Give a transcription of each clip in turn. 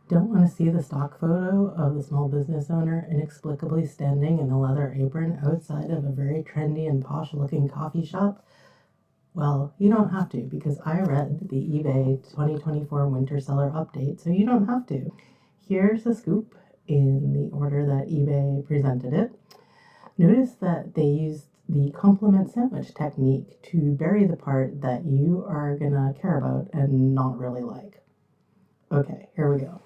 Don't want to see the stock photo of the small business owner inexplicably standing in a leather apron outside of a very trendy and posh looking coffee shop? Well, you don't have to because I read the eBay 2024 Winter Seller Update, so you don't have to. Here's the scoop in the order that eBay presented it. Notice that they used the compliment sandwich technique to bury the part that you are gonna care about and not really like. Okay, here we go.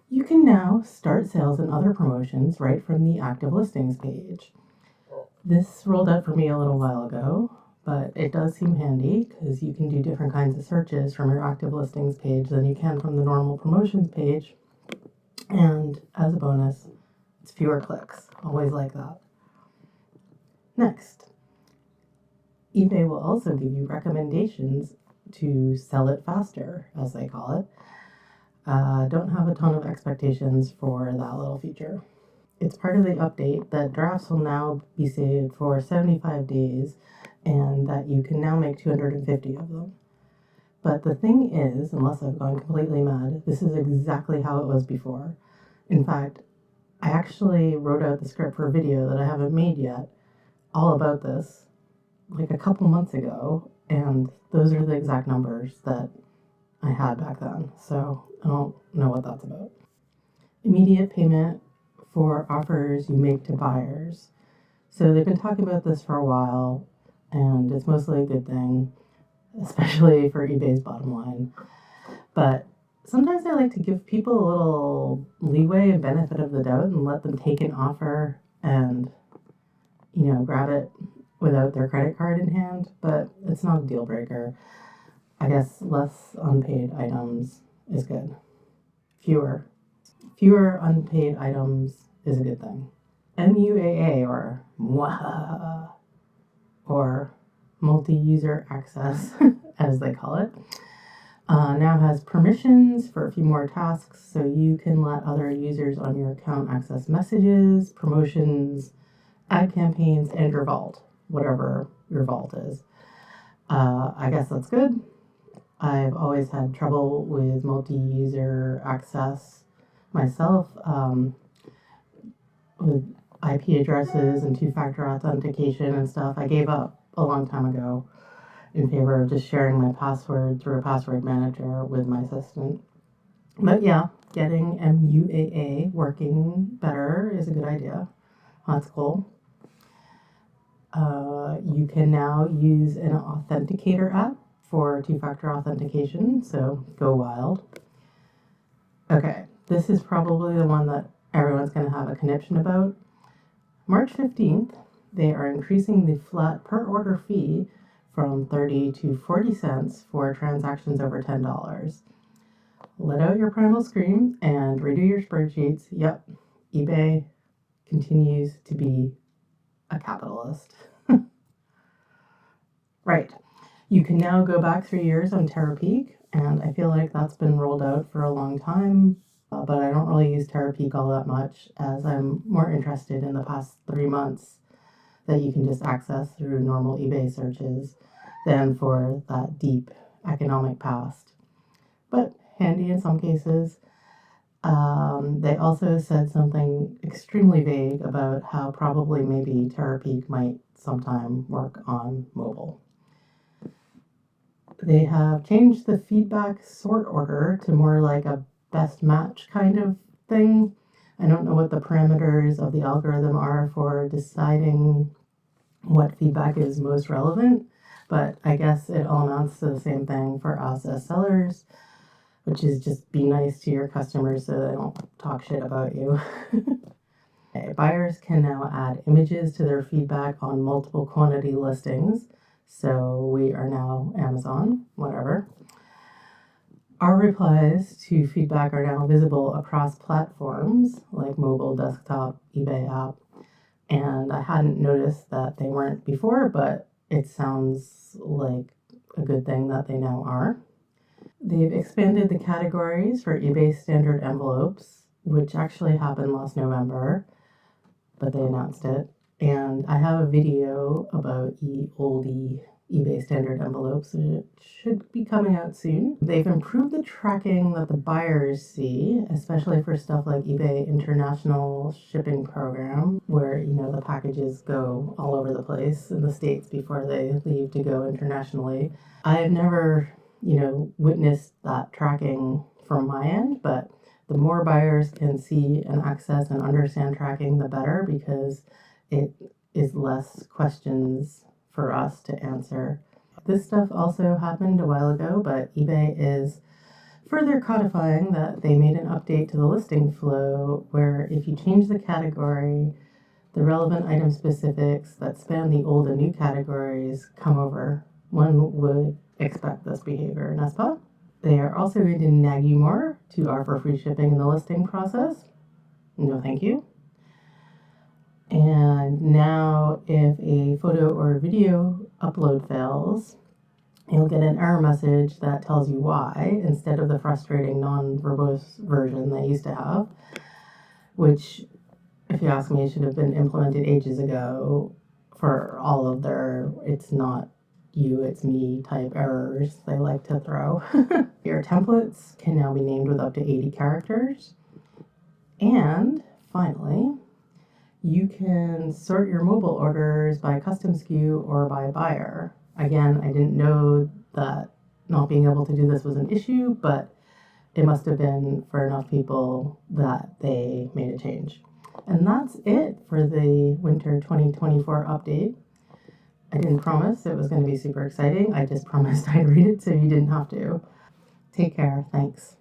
You can now start sales and other promotions right from the active listings page. This rolled out for me a little while ago, but it does seem handy because you can do different kinds of searches from your active listings page than you can from the normal promotions page. And as a bonus, it's fewer clicks. Always like that. Next, eBay will also give you recommendations to sell it faster, as they call it. Don't have a ton of expectations for that little feature. It's part of the update that drafts will now be saved for 75 days and that you can now make 250 of them. But the thing is, unless I've gone completely mad, this is exactly how it was before. In fact, I actually wrote out the script for a video that I haven't made yet all about this like a couple months ago, and those are the exact numbers that I had back then, so I don't know what that's about. Immediate payment for offers you make to buyers. So they've been talking about this for a while, and it's mostly a good thing, especially for eBay's bottom line. But sometimes I like to give people a little leeway and benefit of the doubt and let them take an offer and, grab it without their credit card in hand, but it's not a deal breaker. I guess less unpaid items is good. Fewer unpaid items is a good thing. MUAA or multi-user access, as they call it, now has permissions for a few more tasks, so you can let other users on your account access messages, promotions, ad campaigns, and your vault, whatever your vault is. I guess that's good. I've always had trouble with multi-user access myself, with IP addresses and two-factor authentication and stuff. I gave up a long time ago in favor of just sharing my password through a password manager with my assistant. But yeah, getting MUAA working better is a good idea. That's cool. You can now use an authenticator app for two-factor authentication, so go wild. Okay, this is probably the one that everyone's going to have a conniption about. March 15th, they are increasing the flat per order fee from 30 to 40 cents for transactions over $10. Let out your primal scream and redo your spreadsheets. Yep, eBay continues to be a capitalist. Right. You can now go back 3 years on Terapeak, and I feel like that's been rolled out for a long time, but I don't really use Terapeak all that much, as I'm more interested in the past 3 months that you can just access through normal eBay searches than for that deep economic past. But handy in some cases. They also said something extremely vague about how probably maybe Terapeak might sometime work on mobile. They have changed the feedback sort order to more like a best match kind of thing. I don't know what the parameters of the algorithm are for deciding what feedback is most relevant, but I guess it all amounts to the same thing for us as sellers, which is just be nice to your customers so they don't talk shit about you. Okay, buyers can now add images to their feedback on multiple quantity listings. So we are now Amazon, whatever. Our replies to feedback are now visible across platforms like mobile, desktop, eBay app. And I hadn't noticed that they weren't before, but it sounds like a good thing that they now are. They've expanded the categories for eBay standard envelopes, which actually happened last November, but they announced it. And I have a video about oldie eBay standard envelopes. It should be coming out soon. They've improved the tracking that the buyers see, especially for stuff like eBay International Shipping Program, where, the packages go all over the place in the States before they leave to go internationally. I've never, witnessed that tracking from my end, but the more buyers can see and access and understand tracking, the better, because it is less questions for us to answer. This stuff also happened a while ago, but eBay is further codifying that. They made an update to the listing flow where if you change the category, the relevant item specifics that span the old and new categories come over. One would expect this behavior, n'est-ce pas? They are also going to nag you more to offer free shipping in the listing process. No, thank you. And now, if a photo or video upload fails, you'll get an error message that tells you why, instead of the frustrating non-verbose version they used to have, which, if you ask me, should have been implemented ages ago for all of their "it's not you, it's me" type errors they like to throw. Your templates can now be named with up to 80 characters. And finally, you can sort your mobile orders by custom SKU or by buyer. Again, I didn't know that not being able to do this was an issue, but it must have been for enough people that they made a change. And that's it for the winter 2024 update. I didn't promise it was going to be super exciting. I just promised I'd read it so you didn't have to. Take care. Thanks.